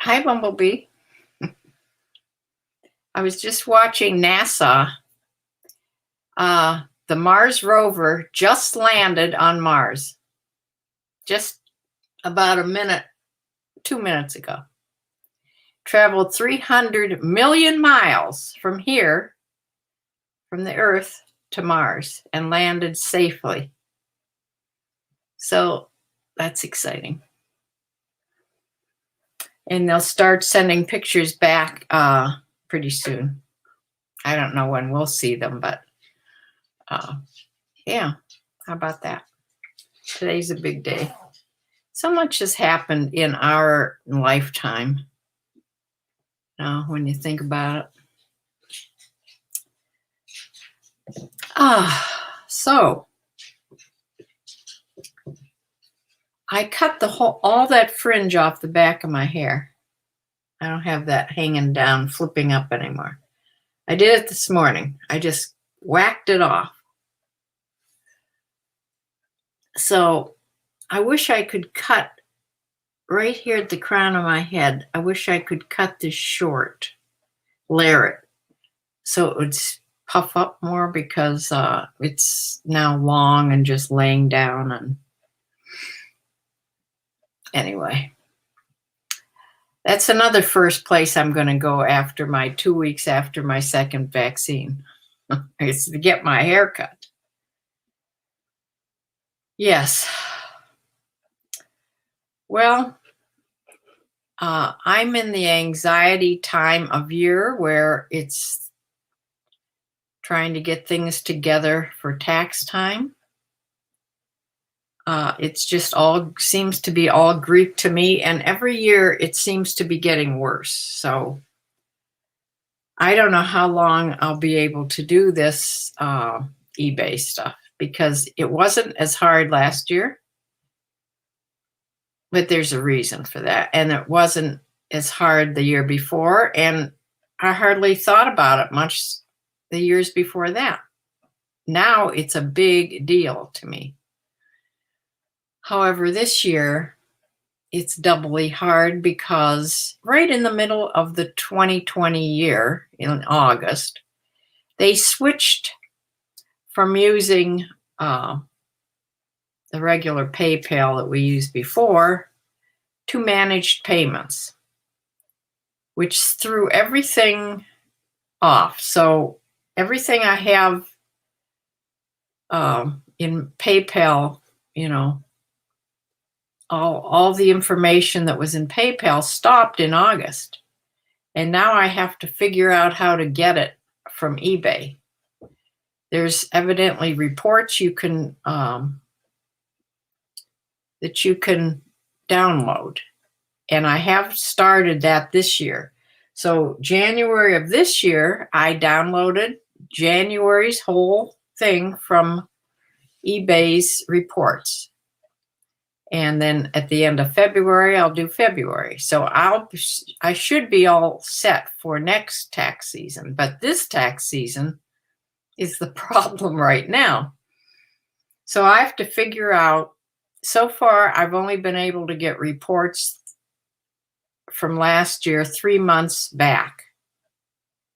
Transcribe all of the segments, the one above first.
Hi, Bumblebee. I was just watching NASA. The Mars rover just landed on Mars just about 2 minutes ago. Traveled 300 million miles from here, from the Earth to Mars, and landed safely. So that's exciting. And they'll start sending pictures back pretty soon. I don't know when we'll see them, but yeah, how about that? Today's a big day. So much has happened in our lifetime. Now, when you think about it. So I cut all that fringe off the back of my hair. I don't have that hanging down, flipping up anymore. I did it this morning. I just whacked it off. So I wish I could cut right here at the crown of my head. I wish I could cut this short, layer it, so it would puff up more, because it's now long and just laying down. And anyway, that's another first place I'm going to go after my 2 weeks after my second vaccine. It's to get my hair cut. Yes. Well, I'm in the anxiety time of year where it's trying to get things together for tax time. It's just seems to be all Greek to me, and every year it seems to be getting worse. So I don't know how long I'll be able to do this eBay stuff, because it wasn't as hard last year, but there's a reason for that. And it wasn't as hard the year before, and I hardly thought about it much the years before that. Now it's a big deal to me. However, this year it's doubly hard, because right in the middle of the 2020 year, in August, they switched from using the regular PayPal that we used before to managed payments, which threw everything off. So everything I have in PayPal, all the information that was in PayPal stopped in August. And now I have to figure out how to get it from eBay. There's evidently reports that you can download. And I have started that this year. So January of this year, I downloaded January's whole thing from eBay's reports. And then at the end of February, I'll do February. So I should be all set for next tax season. But this tax season is the problem right now. So I have to figure out, so far I've only been able to get reports from last year 3 months back,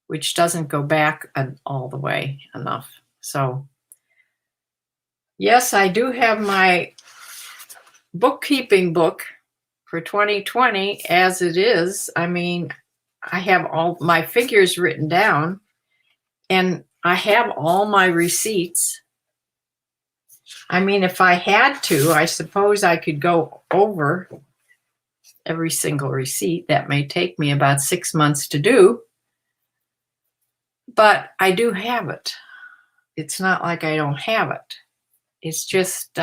which doesn't go back all the way enough. So yes, I do have my bookkeeping book for 2020 as it is. I mean, I have all my figures written down, and I have all my receipts. I mean, if I had to, I suppose I could go over every single receipt. That may take me about 6 months to do, but I do have it. It's not like I don't have it. It's just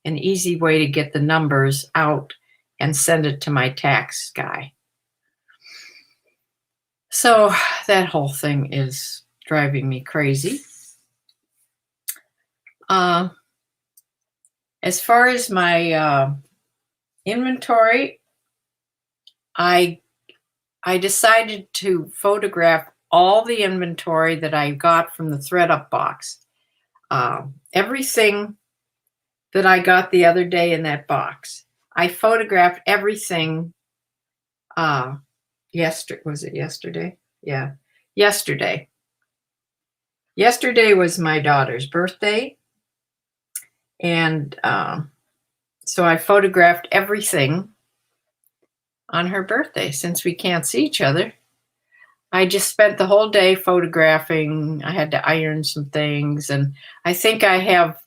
an easy way to get the numbers out and send it to my tax guy. So that whole thing is driving me crazy. As far as my inventory, I decided to photograph all the inventory that I got from the ThreadUp box. Everything that I got the other day in that box, I photographed everything Yesterday, was it yesterday? Yeah, yesterday. Yesterday was my daughter's birthday, and so I photographed everything on her birthday. Since we can't see each other, I just spent the whole day photographing. I had to iron some things, and I think I have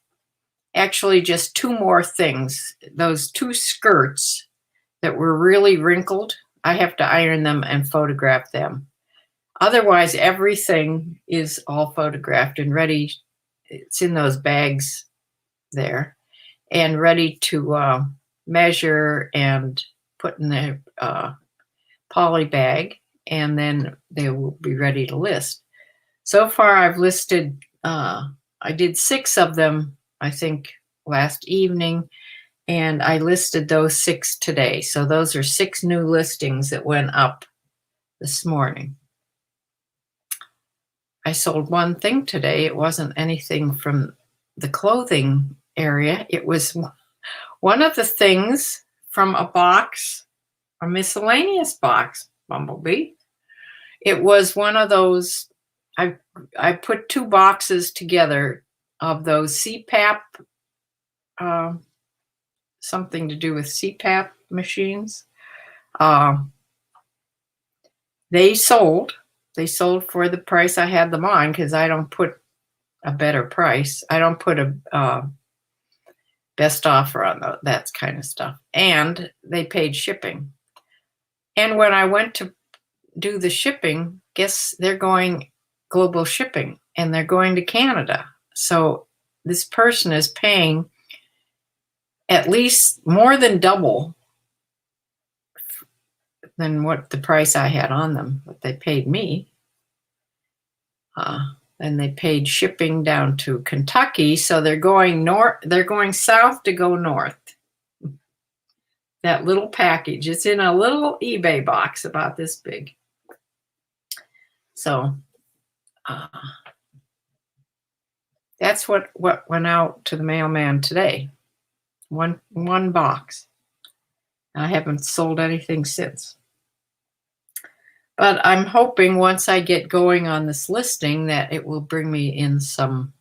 actually just two more things. Those two skirts that were really wrinkled, I have to iron them and photograph them. Otherwise, everything is all photographed and ready. It's in those bags there and ready to measure and put in the poly bag, and then they will be ready to list. So far, I've listed, I did 6 of them, I think, last evening, and I listed those 6 today. So those are 6 new listings that went up this morning. I sold one thing today. It wasn't anything from the clothing area. It was one of the things from a box, a miscellaneous box, Bumblebee. It was one of those, I put 2 boxes together of those CPAP, something to do with CPAP machines. They sold for the price I had them on, because I don't put a better price. I don't put a best offer on that kind of stuff. And they paid shipping. And when I went to do the shipping, guess they're going global shipping, and they're going to Canada. So this person is paying at least more than double than what the price I had on them, what they paid me. And they paid shipping down to Kentucky, so they're going north. They're going south to go north. That little package, it's in a little eBay box about this big. So that's what went out to the mailman today. One box. I haven't sold anything since. But I'm hoping once I get going on this listing that it will bring me in some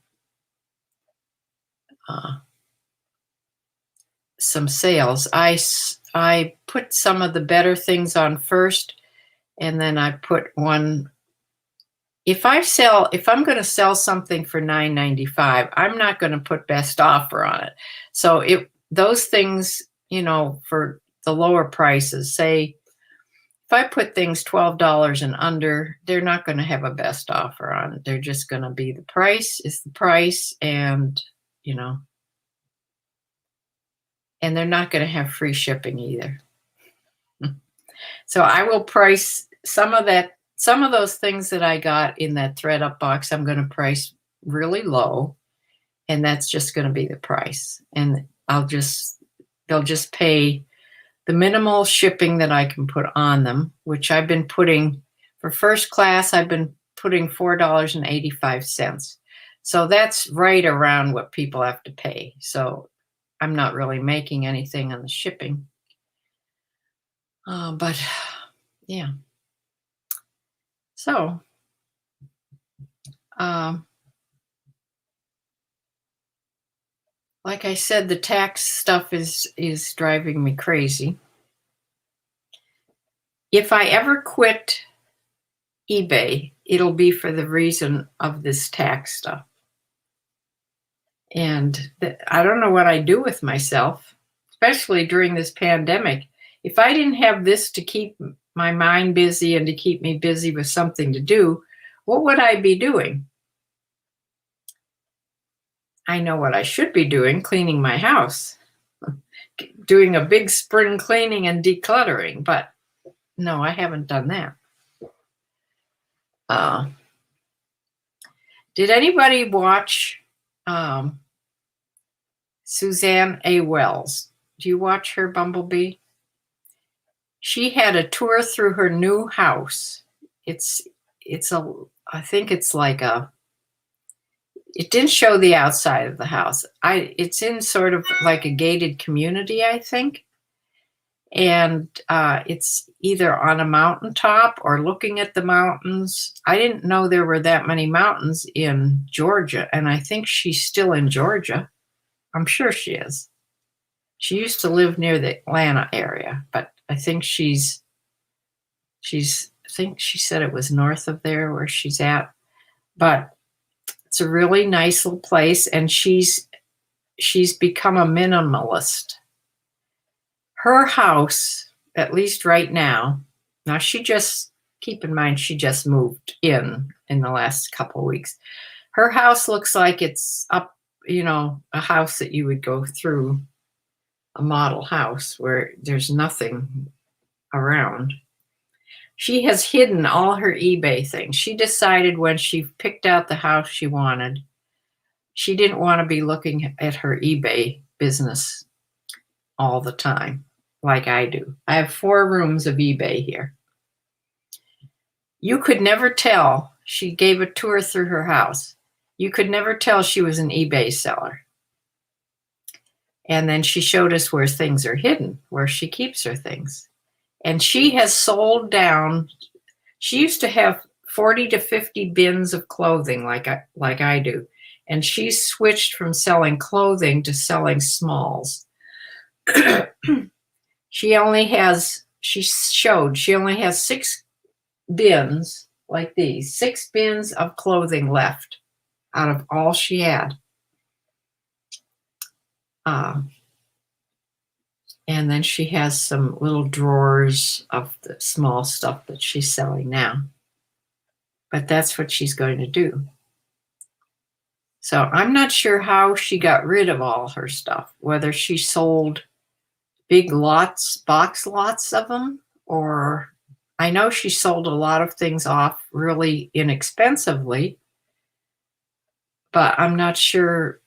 sales. I put some of the better things on first, and then I put one. If I'm going to sell something for $9.95, I'm not going to put best offer on it. So those things, for the lower prices, say, if I put things $12 and under, they're not going to have a best offer on it. They're just going to be the price is the price, and and they're not going to have free shipping either. So I will price some of those things that I got in that thread up box. I'm going to price really low, and that's just going to be the price. And they'll just pay the minimal shipping that I can put on them, which I've been putting for first class. I've been putting $4.85. So that's right around what people have to pay. So I'm not really making anything on the shipping. But yeah. So, like I said, the tax stuff is driving me crazy. If I ever quit eBay, it'll be for the reason of this tax stuff. And I don't know what I'd do with myself, especially during this pandemic. If I didn't have this to keep my mind busy and to keep me busy with something to do, what would I be doing? I know what I should be doing: cleaning my house, doing a big spring cleaning and decluttering. But no, I haven't done that. Did anybody watch Suzanne A. Wells? Do you watch her, Bumblebee? She had a tour through her new house. I think it's like it didn't show the outside of the house. It's in sort of like a gated community, I think. And it's either on a mountaintop or looking at the mountains. I didn't know there were that many mountains in Georgia, and I think she's still in Georgia. I'm sure she is. She used to live near the Atlanta area, but I think I think she said it was north of there where she's at. But it's a really nice little place, and she's become a minimalist. Her house, at least right now, keep in mind, she just moved in the last couple of weeks. Her house looks like it's up, a house that you would go through, a model house where there's nothing around. She has hidden all her eBay things. She decided when she picked out the house she wanted, she didn't want to be looking at her eBay business all the time like I do. I have 4 rooms of eBay here. You could never tell. She gave a tour through her house. You could never tell she was an eBay seller. And then she showed us where things are hidden, where she keeps her things. And she has sold down. She used to have 40 to 50 bins of clothing like I do. And she's switched from selling clothing to selling smalls. She only has 6 bins like these, 6 bins of clothing left out of all she had. And then she has some little drawers of the small stuff that she's selling now. But that's what she's going to do. So I'm not sure how she got rid of all her stuff, whether she sold big lots, box lots of them, or I know she sold a lot of things off really inexpensively, but I'm not sure.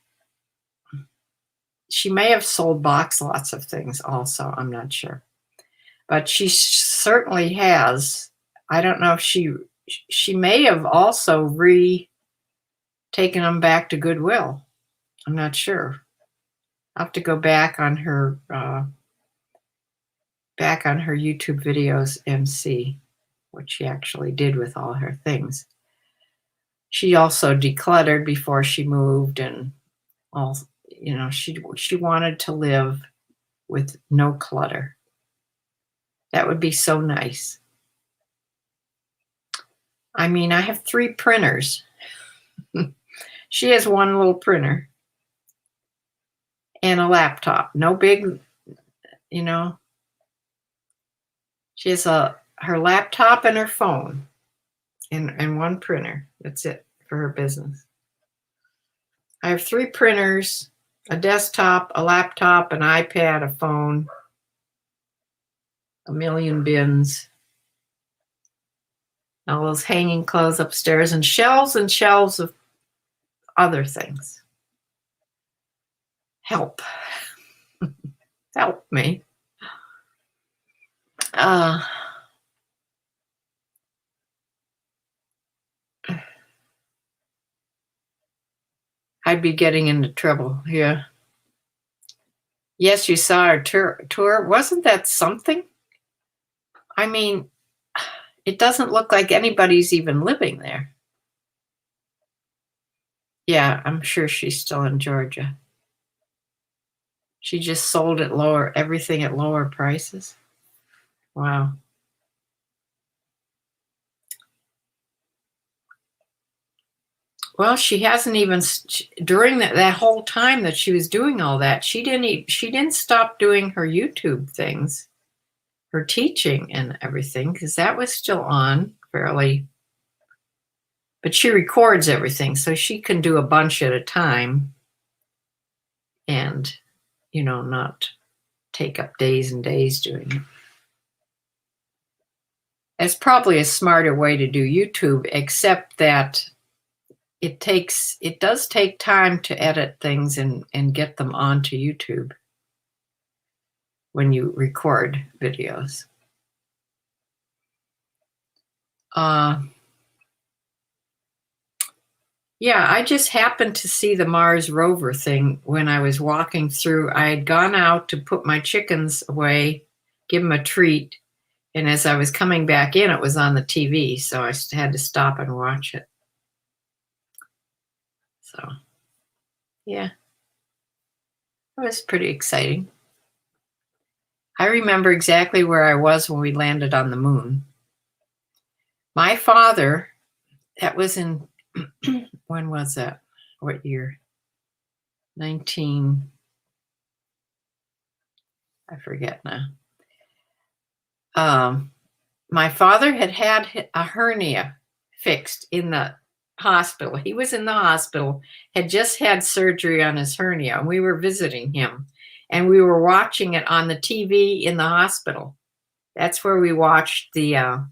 She may have sold box lots of things also. I'm not sure. But she certainly has. I don't know if she may have also taken them back to Goodwill. I'm not sure. I'll have to go back on her YouTube videos and see what she actually did with all her things. She also decluttered before she moved, and all, she wanted to live with no clutter. That would be so nice. I mean, I have 3 printers. She has 1 little printer and a laptop. No big, She has her laptop and her phone and 1 printer. That's it for her business. I have 3 printers, a desktop, a laptop, an iPad, a phone, a million bins, all those hanging clothes upstairs, and shelves of other things. Help. Help me. I'd be getting into trouble. Yeah. Yes, you saw our tour. Wasn't that something? I mean, it doesn't look like anybody's even living there. Yeah, I'm sure she's still in Georgia. She just sold everything at lower prices. Wow. Well, she hasn't even during that whole time that she was doing all that. She didn't stop doing her YouTube things, her teaching and everything, because that was still on fairly. But she records everything, so she can do a bunch at a time, and not take up days and days doing it. It's probably a smarter way to do YouTube, except that it does take time to edit things and get them onto YouTube when you record videos. Yeah, I just happened to see the Mars rover thing when I was walking through. I had gone out to put my chickens away, give him a treat. And as I was coming back in, it was on the TV, so I had to stop and watch it. So, yeah, it was pretty exciting. I remember exactly where I was when we landed on the moon. My father, that was in, when was that? What year? 19, I forget now. My father had a hernia fixed in the hospital. He was in the hospital, had just had surgery on his hernia, and we were visiting him. And we were watching it on the TV in the hospital. That's where we watched it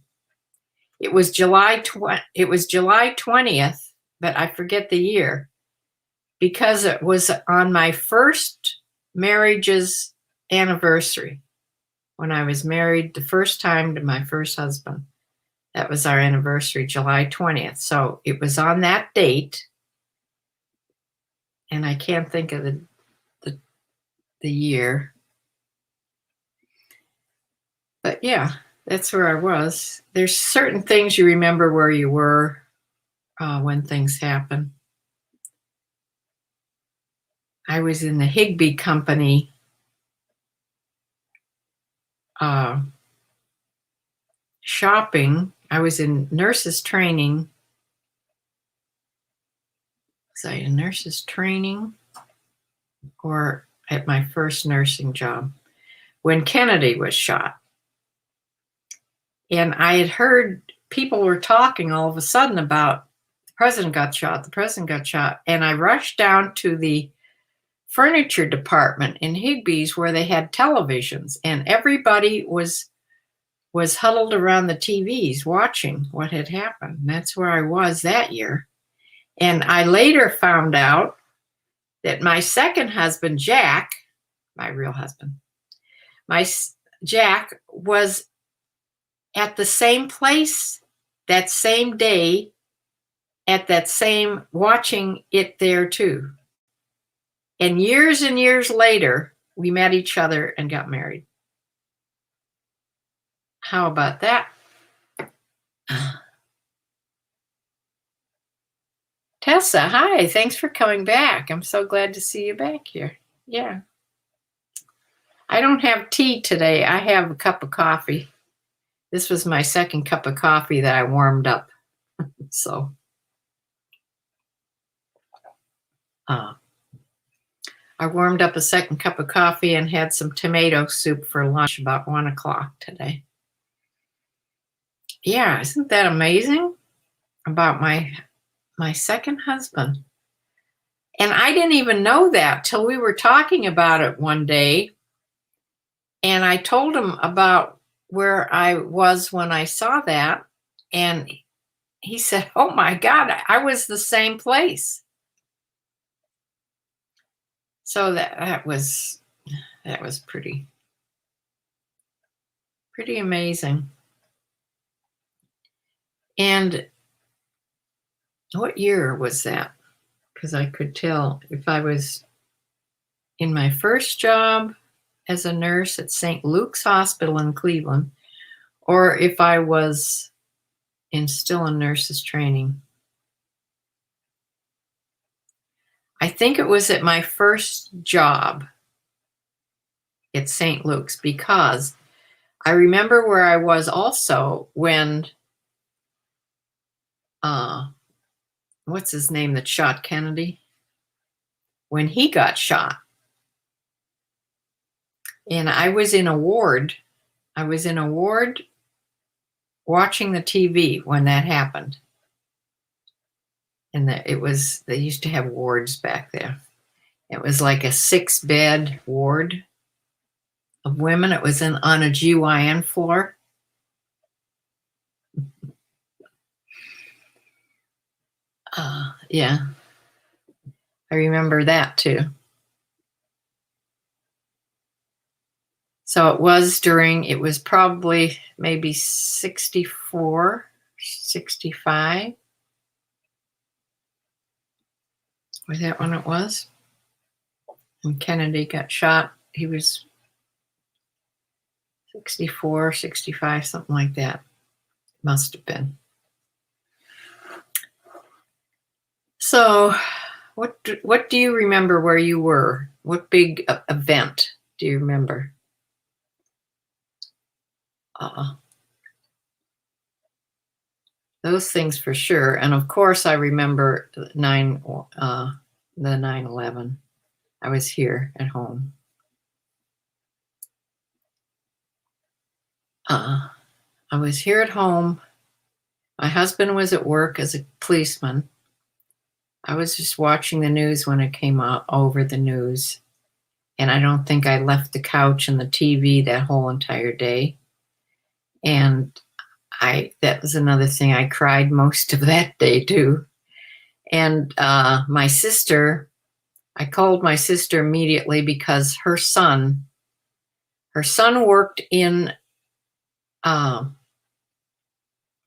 was July 20th, but I forget the year, because it was on my first marriage's anniversary. When I was married the first time to my first husband. That was our anniversary, July 20th. So it was on that date, and I can't think of the year. But yeah, that's where I was. There's certain things you remember where you were when things happen. I was in the Higbee Company shopping. I was in nurses training. Was I in nurses training or at my first nursing job when Kennedy was shot? And I had heard people were talking all of a sudden about the president got shot, the president got shot. And I rushed down to the furniture department in Higbee's where they had televisions, and everybody was huddled around the TVs watching what had happened. And that's where I was that year. And I later found out that my second husband, Jack, my real husband, Jack was at the same place that same day at that same, watching it there too. And years later, we met each other and got married. How about that? Tessa, hi, thanks for coming back. I'm so glad to see you back here. Yeah. I don't have tea today. I have a cup of coffee. This was my second cup of coffee that I warmed up. So, I warmed up a second cup of coffee and had some tomato soup for lunch about 1 o'clock today. Yeah, isn't that amazing about my second husband? And I didn't even know that till we were talking about it one day. And I told him about where I was when I saw that. And he said, "Oh my God, I was the same place." So that was pretty amazing. And what year was that? Because I could tell if I was in my first job as a nurse at St. Luke's Hospital in Cleveland, or if I was still in nurses training. I think it was at my first job at St. Luke's, because I remember where I was also when, what's his name that shot Kennedy? When he got shot. And I was in a ward. I was in a ward watching the TV when that happened. And they used to have wards back there. It was like a 6-bed ward of women. It was on a GYN floor. Yeah, I remember that too. So it was probably maybe 64, 65. Was that when it was? When Kennedy got shot, he was 64, 65, something like that. Must have been. So, what do you remember where you were? What big event do you remember? Those things for sure. And of course, I remember the 9/11. I was here at home. I was here at home. My husband was at work as a policeman. I was just watching the news when it came out over the news. And I don't think I left the couch and the TV that whole entire day. And that was another thing. I cried most of that day too. And my sister, I called my sister immediately because her son worked in the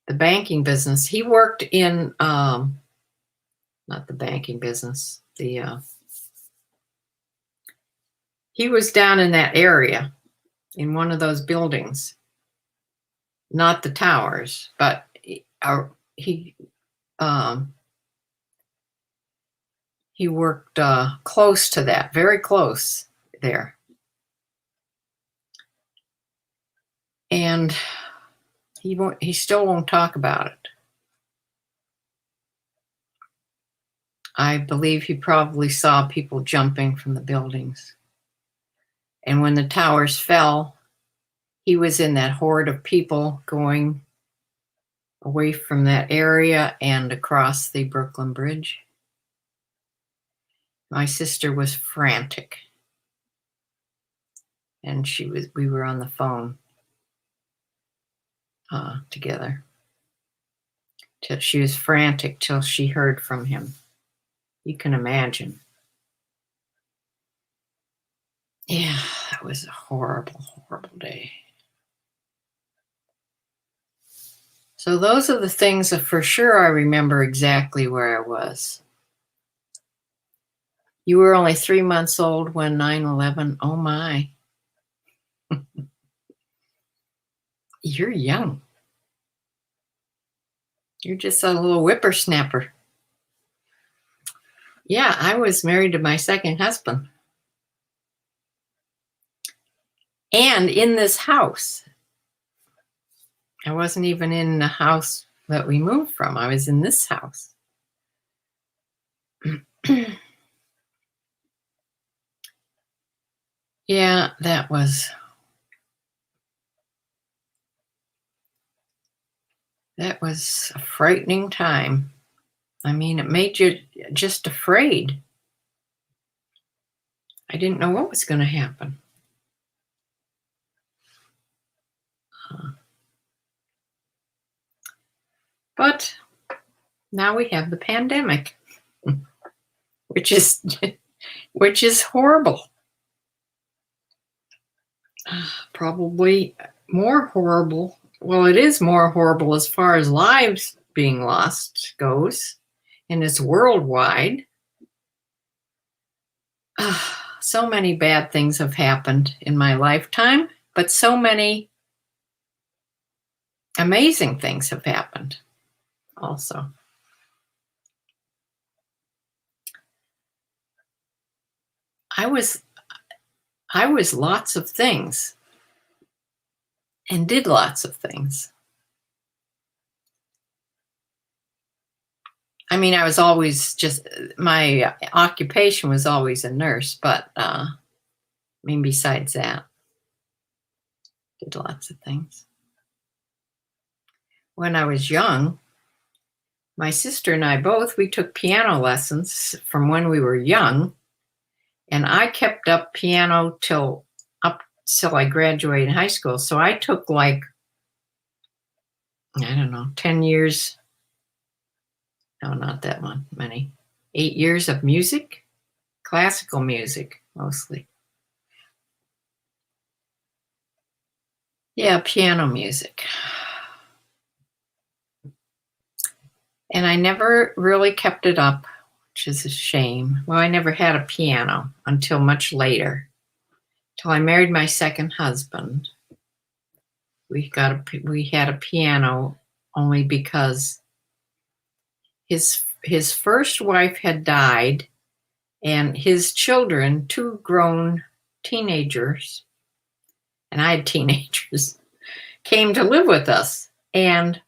banking business. He worked in, not the banking business, he was down in that area in one of those buildings, not the towers, but he worked close to that, very close there. And he still won't talk about it. I believe he probably saw people jumping from the buildings. And when the towers fell, he was in that horde of people going away from that area and across the Brooklyn Bridge. My sister was frantic. And we were on the phone together. She was frantic till she heard from him. You can imagine. Yeah, that was a horrible, horrible day. So those are the things that for sure I remember exactly where I was. You were only 3 months old when 9/11, oh my. You're young. You're just a little whippersnapper. Yeah, I was married to my second husband. And in this house. I wasn't even in the house that we moved from. I was in this house. Yeah, that was a frightening time. I mean, it made you just afraid. I didn't know what was going to happen. But now we have the pandemic, which is horrible. Probably more horrible. Well, it is more horrible as far as lives being lost goes, and it's worldwide. So many bad things have happened in my lifetime, but so many amazing things have happened also. I was lots of things and did lots of things. I mean, I was always my occupation was always a nurse, but I mean, besides that, did lots of things. When I was young, my sister and I both, we took piano lessons from when we were young, and I kept up piano till I graduated high school. So I took 10 years. No, not that many. 8 years of music, classical music mostly. Yeah, piano music. And I never really kept it up, which is a shame. Well, I never had a piano until much later, till I married my second husband. we had a piano only because his first wife had died, and his children, two grown teenagers, and I had teenagers, came to live with us. And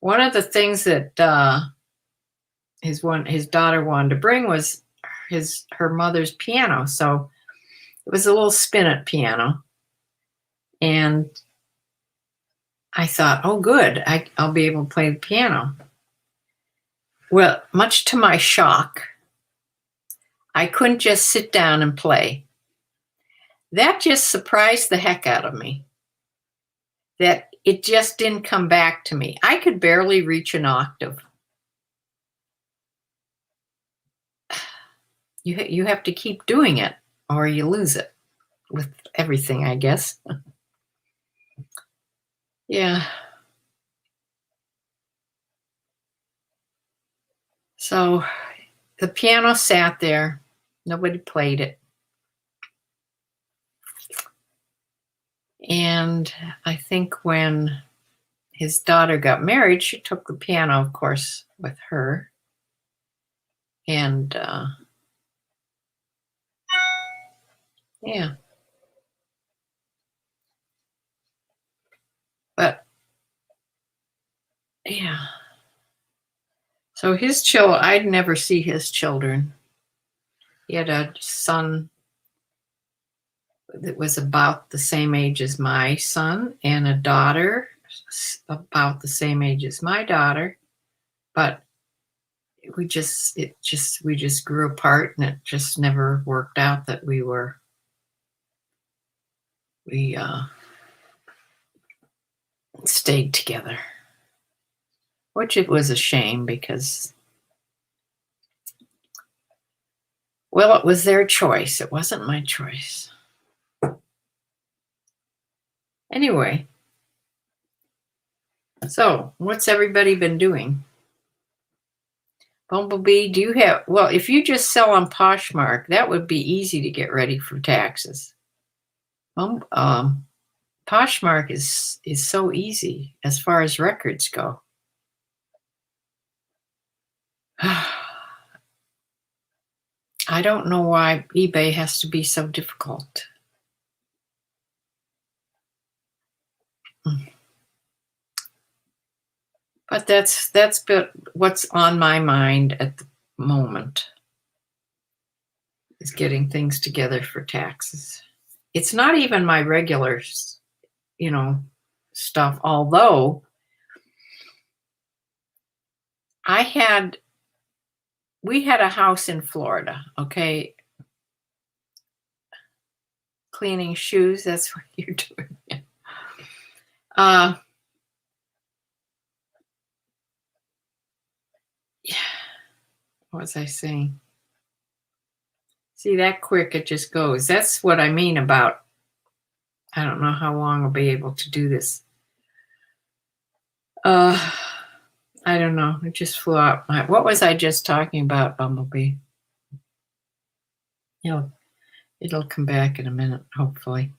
one of the things that his daughter wanted to bring was her mother's piano. So it was a little spinet piano. And I thought, oh, good, I'll be able to play the piano. Well, much to my shock, I couldn't just sit down and play. That just surprised the heck out of me. That it just didn't come back to me. I could barely reach an octave. You have to keep doing it or you lose it with everything, I guess. Yeah. So the piano sat there. Nobody played it. And I think when his daughter got married, she took the piano, of course, with her. And yeah. But yeah. So his children, I'd never see his children. He had a son that was about the same age as my son, and a daughter about the same age as my daughter. But we just grew apart, and it just never worked out that we stayed together, which it was a shame because, well, it was their choice. It wasn't my choice. Anyway, so what's everybody been doing? Bumblebee, do you have, well, if you just sell on Poshmark, that would be easy to get ready for taxes. Poshmark is so easy as far as records go. I don't know why eBay has to be so difficult. But that's what's on my mind at the moment, is getting things together for taxes. It's not even my regular, stuff, although we had a house in Florida, okay? Cleaning shoes, that's what you're doing. Yeah. What was I saying? See, that quick, it just goes. That's what I mean about, I don't know how long I'll be able to do this. I don't know. It just flew out. What was I just talking about, Bumblebee? It'll come back in a minute, hopefully.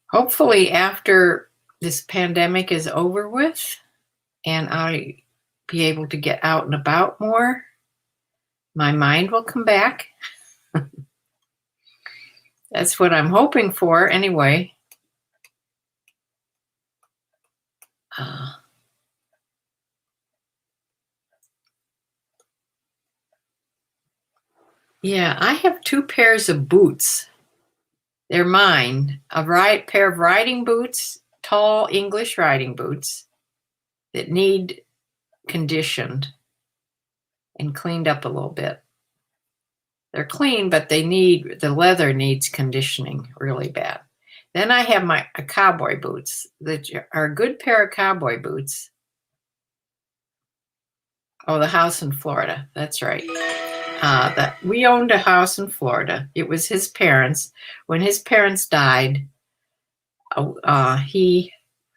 Hopefully after this pandemic is over with and I be able to get out and about more, my mind will come back. That's what I'm hoping for anyway. Yeah, I have 2 pairs of boots. They're mine. A pair of riding boots, tall English riding boots that need conditioned and cleaned up a little bit. They're clean, but the leather needs conditioning really bad. Then I have my cowboy boots that are a good pair of cowboy boots. Oh, the house in Florida. That's right. We owned a house in Florida. It was his parents. When his parents died, he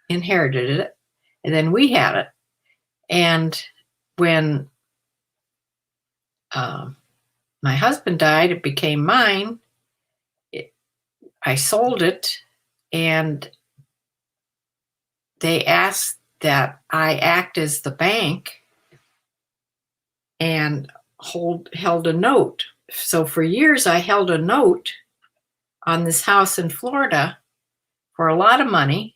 inherited it, and then we had it. And when my husband died, it became mine. I sold it, and they asked that I act as the bank and held a note. So for years, I held a note on this house in Florida for a lot of money,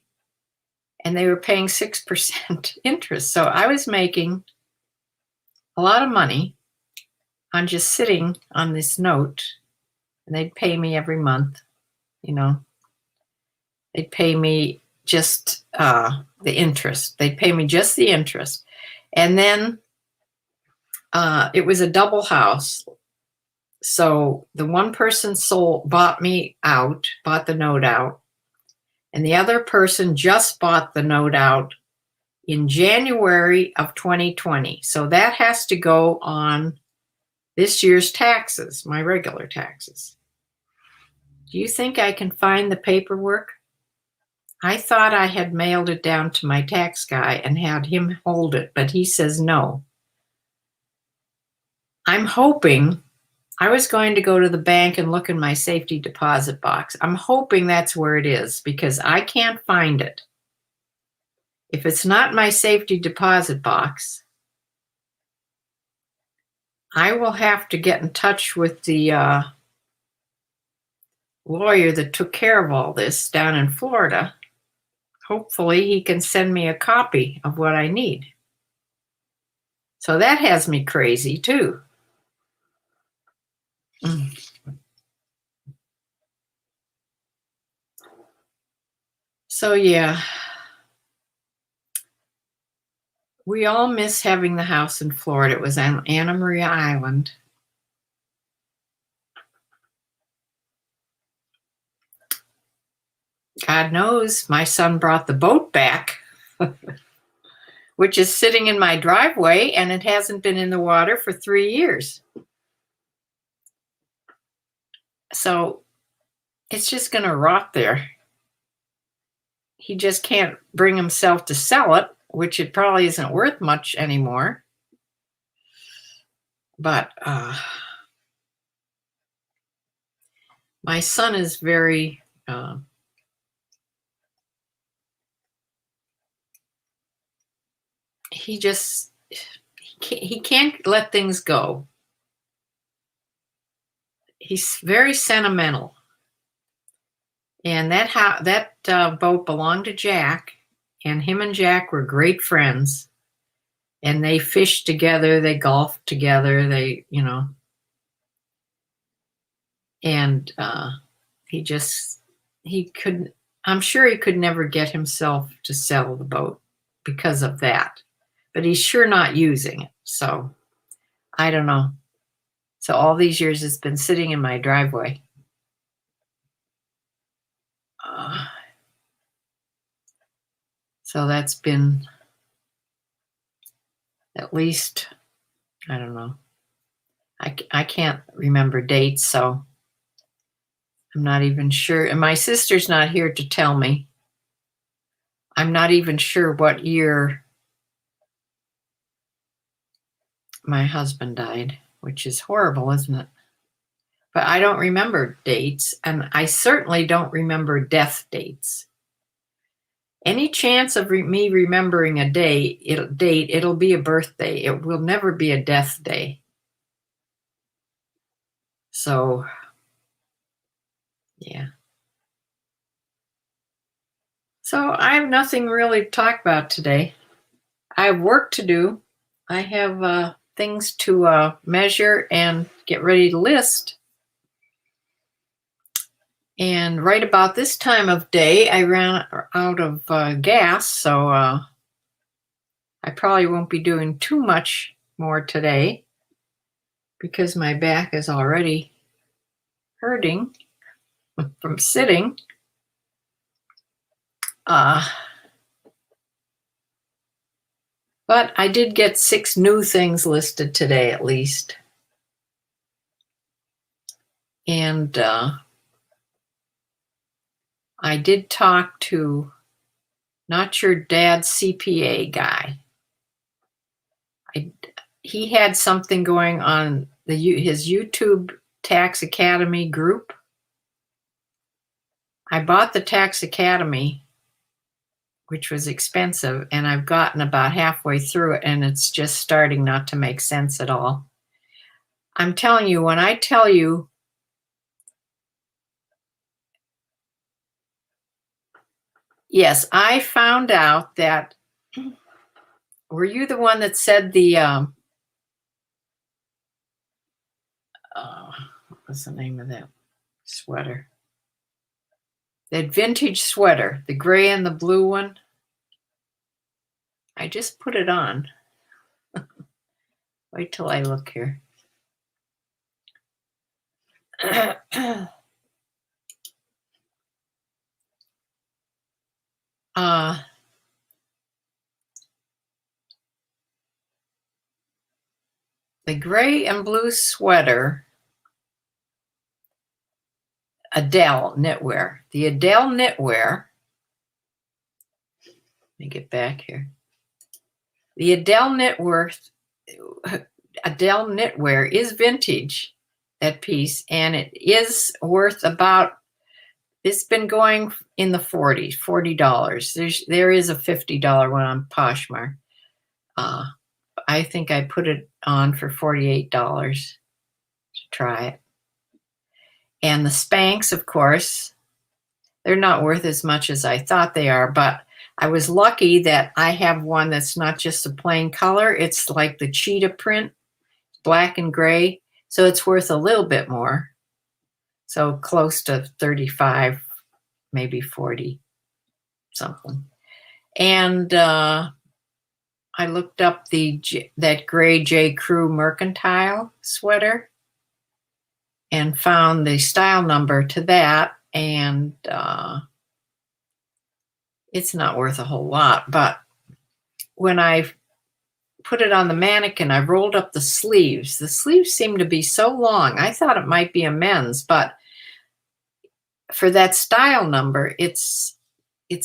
and they were paying 6% interest. So I was making a lot of money on just sitting on this note, and they'd pay me every month. They'd pay me just the interest. They'd pay me just the interest. And then it was a double house. So the one person bought the note out, and the other person just bought the note out in January of 2020. So that has to go on this year's taxes, my regular taxes. Do you think I can find the paperwork? I thought I had mailed it down to my tax guy and had him hold it, but he says no. I'm hoping, I was going to go to the bank and look in my safety deposit box. I'm hoping that's where it is, because I can't find it. If it's not my safety deposit box, I will have to get in touch with the lawyer that took care of all this down in Florida. Hopefully he can send me a copy of what I need. So that has me crazy too. So yeah, we all miss having the house in Florida. It was on Anna Maria Island. God knows my son brought the boat back, which is sitting in my driveway, and it hasn't been in the water for 3 years. So it's just going to rot there. He just can't bring himself to sell it, which it probably isn't worth much anymore. But my son is very he can't let things go. He's very sentimental. And that boat belonged to Jack, and him and Jack were great friends. And they fished together, they golfed together, and I'm sure he could never get himself to sell the boat because of that. But he's sure not using it. So I don't know. So all these years it's been sitting in my driveway. So that's been at least, I don't know. I can't remember dates, so I'm not even sure. And my sister's not here to tell me. I'm not even sure what year my husband died, which is horrible, isn't it? But I don't remember dates, and I certainly don't remember death dates. Any chance of me remembering a date, it'll be a birthday. It will never be a death day. So, yeah. So I have nothing really to talk about today. I have work to do. I have things to measure and get ready to list. And right about this time of day, I ran out of gas, so I probably won't be doing too much more today because my back is already hurting from sitting. But I did get 6 new things listed today at least. And I did talk to not your dad's CPA guy. He had something going on his YouTube Tax Academy group. I bought the Tax Academy, which was expensive, and I've gotten about halfway through it, and it's just starting not to make sense at all. I'm telling you, when I tell you, yes, I found out that, were you the one that said the, what was the name of that sweater? That vintage sweater, the gray and the blue one. I just put it on. Wait till I look here. The gray and blue sweater, Adele knitwear. The Adele knitwear, let me get back here. The Adele knitwear is vintage, that piece, and it is worth about, it's been going in the $40. There is a $50 one on Poshmark. I think I put it on for $48 to try it. And the Spanx, of course, they're not worth as much as I thought they are, but I was lucky that I have one that's not just a plain color. It's like the cheetah print, black and gray. So it's worth a little bit more. So close to 35, maybe 40 something. And I looked up that gray J. Crew mercantile sweater and found the style number to that, and it's not worth a whole lot. But when I put it on the mannequin, I rolled up the sleeves. The sleeves seemed to be so long. I thought it might be a men's, but for that style number, it's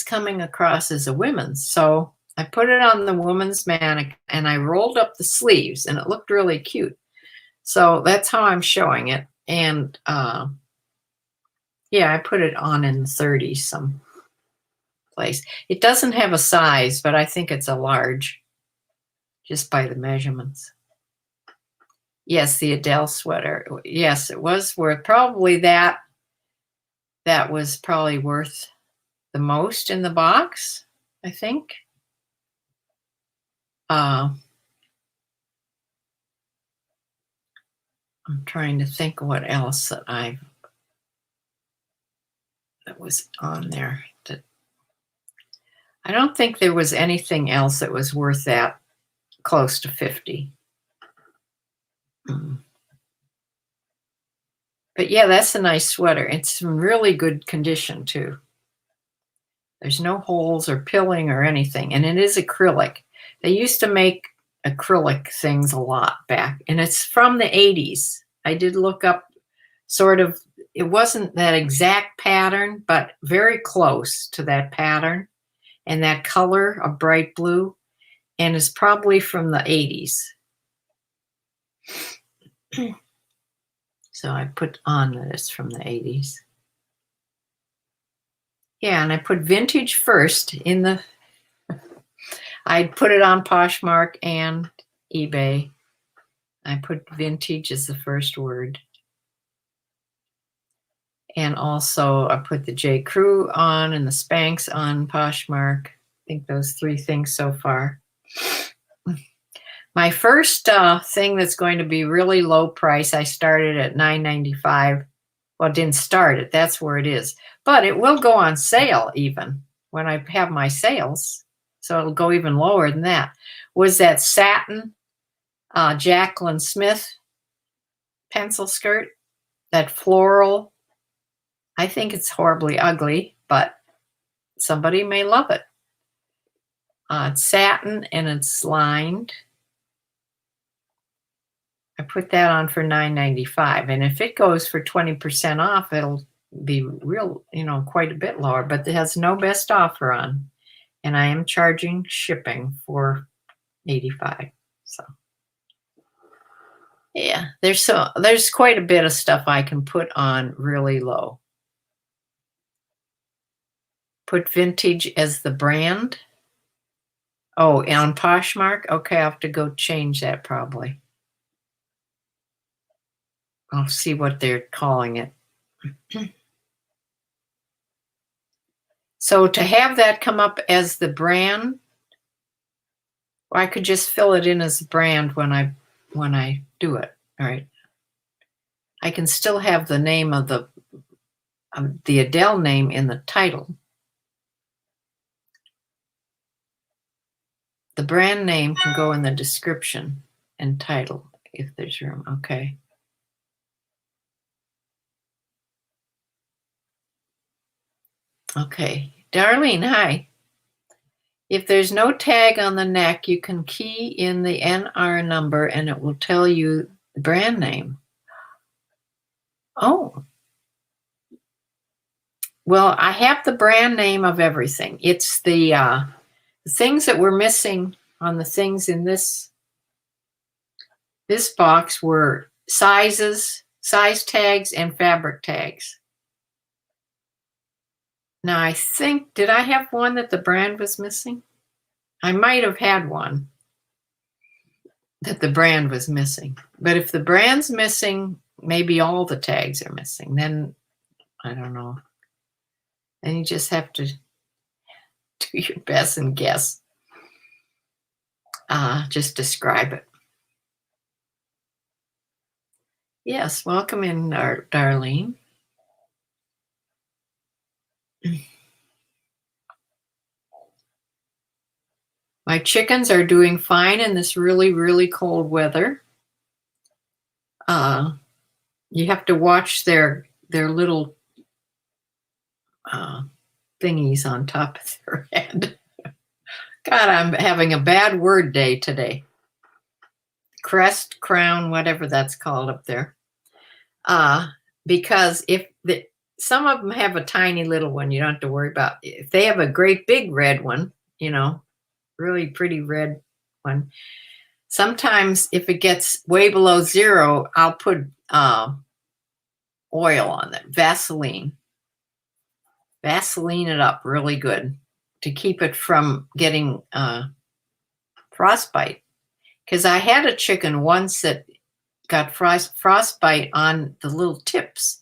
coming across as a women's. So I put it on the woman's mannequin and I rolled up the sleeves, and it looked really cute. So that's how I'm showing it. And yeah, I put it on in the 30s some place. It doesn't have a size, but I think it's a large, just by the measurements. Yes, the Adele sweater. Yes, it was worth, probably that was probably worth the most in the box, I think. I'm trying to think what else that was on there. I don't think there was anything else that was worth that close to 50. But yeah, that's a nice sweater. It's in really good condition too. There's no holes or pilling or anything, and it is acrylic. They used to make acrylic things a lot back, and it's from the 80s. I did look up sort of, it wasn't that exact pattern, but very close to that pattern and that color of bright blue, and it's probably from the 80s. So I put on that it's from the 80s. Yeah, and I put vintage first in the, I put it on Poshmark and eBay. I put vintage as the first word. And also I put the J. Crew on and the Spanx on Poshmark. I think those 3 things so far. My first thing that's going to be really low price, I started at $9.95. Well, it didn't start it. That's where it is. But it will go on sale even when I have my sales. So it'll go even lower than that. Was that satin Jacqueline Smith pencil skirt, that floral. I think it's horribly ugly, but somebody may love it. It's satin and it's lined. I put that on for $9.95, and if it goes for 20% off, it'll be real, quite a bit lower, but it has no best offer on, and I am charging shipping for $85. So Yeah, there's quite a bit of stuff I can put on really low. Put vintage as the brand. Oh, on Poshmark? Okay, I'll have to go change that probably. I'll see what they're calling it. So to have that come up as the brand, or I could just fill it in as a brand when I do it. All right. I can still have the name of the Adele name in the title. The brand name can go in the description and title if there's room. Okay. Okay. Darlene, hi. If there's no tag on the neck, you can key in the NR number and it will tell you the brand name. Oh. Well, I have the brand name of everything. It's the things that were missing on the things in this box were sizes, size tags, and fabric tags. Now, I think, did I have one that the brand was missing? I might have had one that the brand was missing. But if the brand's missing, maybe all the tags are missing. Then, I don't know. Then you just have to do your best and guess. Just describe it. Yes, welcome in, Darlene. My chickens are doing fine in this really, really cold weather. You have to watch their little thingies on top of their head. God, I'm having a bad word day today. Crest, crown, whatever that's called up there. Because some of them have a tiny little one you don't have to worry about. If they have a great big red one, really pretty red one, sometimes if it gets way below 0, I'll put oil on it, Vaseline it up really good to keep it from getting frostbite. Because I had a chicken once that got frostbite on the little tips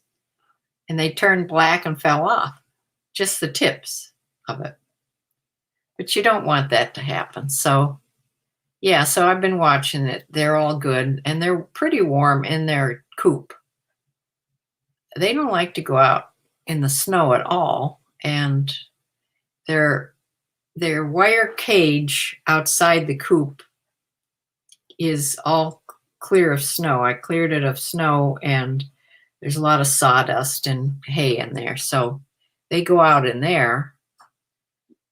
and they turned black and fell off, just the tips of it. But you don't want that to happen. So yeah, so I've been watching it. They're all good and they're pretty warm in their coop. They don't like to go out in the snow at all. And their wire cage outside the coop is all clear of snow. I cleared it of snow and there's a lot of sawdust and hay in there. So they go out in there,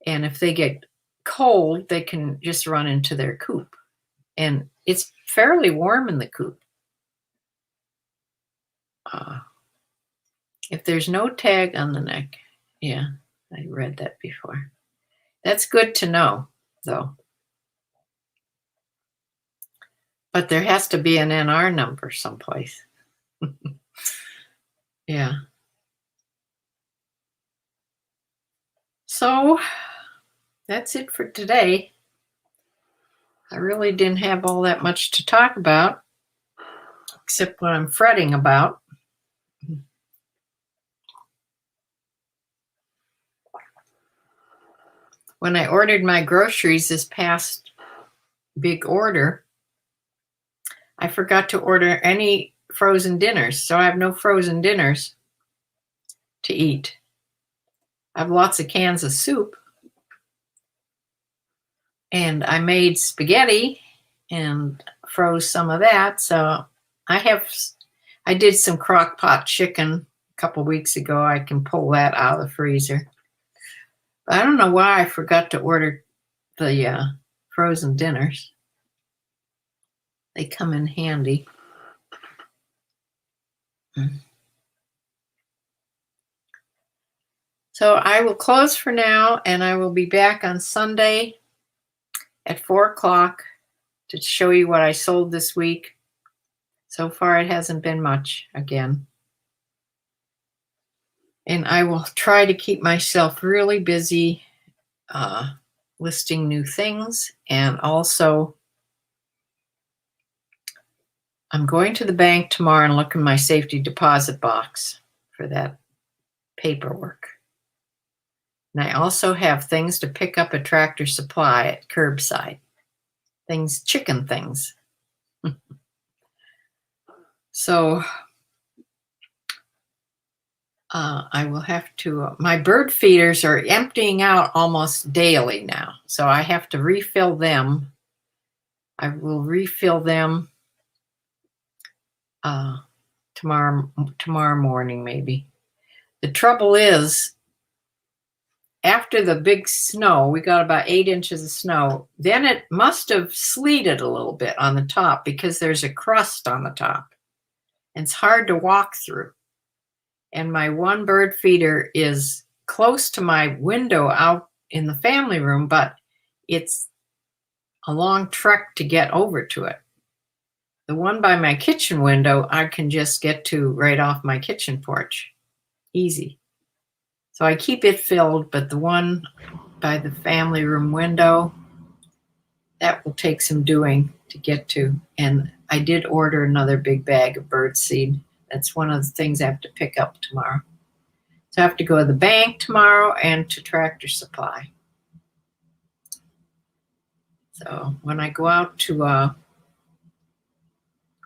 and if they get cold, they can just run into their coop. And it's fairly warm in the coop. If there's no tag on the neck, yeah, I read that before. That's good to know, though. But there has to be an NR number someplace. Yeah. So that's it for today. I really didn't have all that much to talk about, except what I'm fretting about. When I ordered my groceries this past big order, I forgot to order any frozen dinners, so I have no frozen dinners to eat. I have lots of cans of soup, and I made spaghetti and froze some of that. So I did some crock pot chicken a couple weeks ago. I can pull that out of the freezer. But I don't know why I forgot to order the frozen dinners. They come in handy. So I will close for now, and I will be back on Sunday at 4 o'clock to show you what I sold this week. So far, it hasn't been much again. And I will try to keep myself really busy listing new things. And also, I'm going to the bank tomorrow and look in my safety deposit box for that paperwork. And I also have things to pick up at Tractor Supply at curbside. Things, chicken things. So I will have to, my bird feeders are emptying out almost daily now. So I have to refill them. I will refill them tomorrow morning, maybe. The trouble is, after the big snow, we got about 8 inches of snow. Then it must have sleeted a little bit on the top because there's a crust on the top. And it's hard to walk through. And my one bird feeder is close to my window out in the family room, but it's a long trek to get over to it. The one by my kitchen window, I can just get to right off my kitchen porch. Easy. So I keep it filled, but the one by the family room window, that will take some doing to get to. And I did order another big bag of bird seed. That's one of the things I have to pick up tomorrow. So I have to go to the bank tomorrow and to Tractor Supply. So when I go out to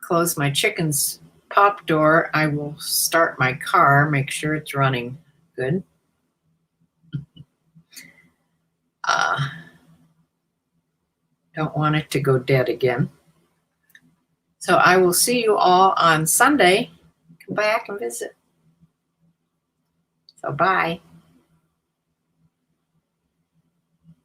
close my chicken's pop door, I will start my car, make sure it's running good. Don't want it to go dead again. So I will see you all on Sunday. Come back and visit. So bye.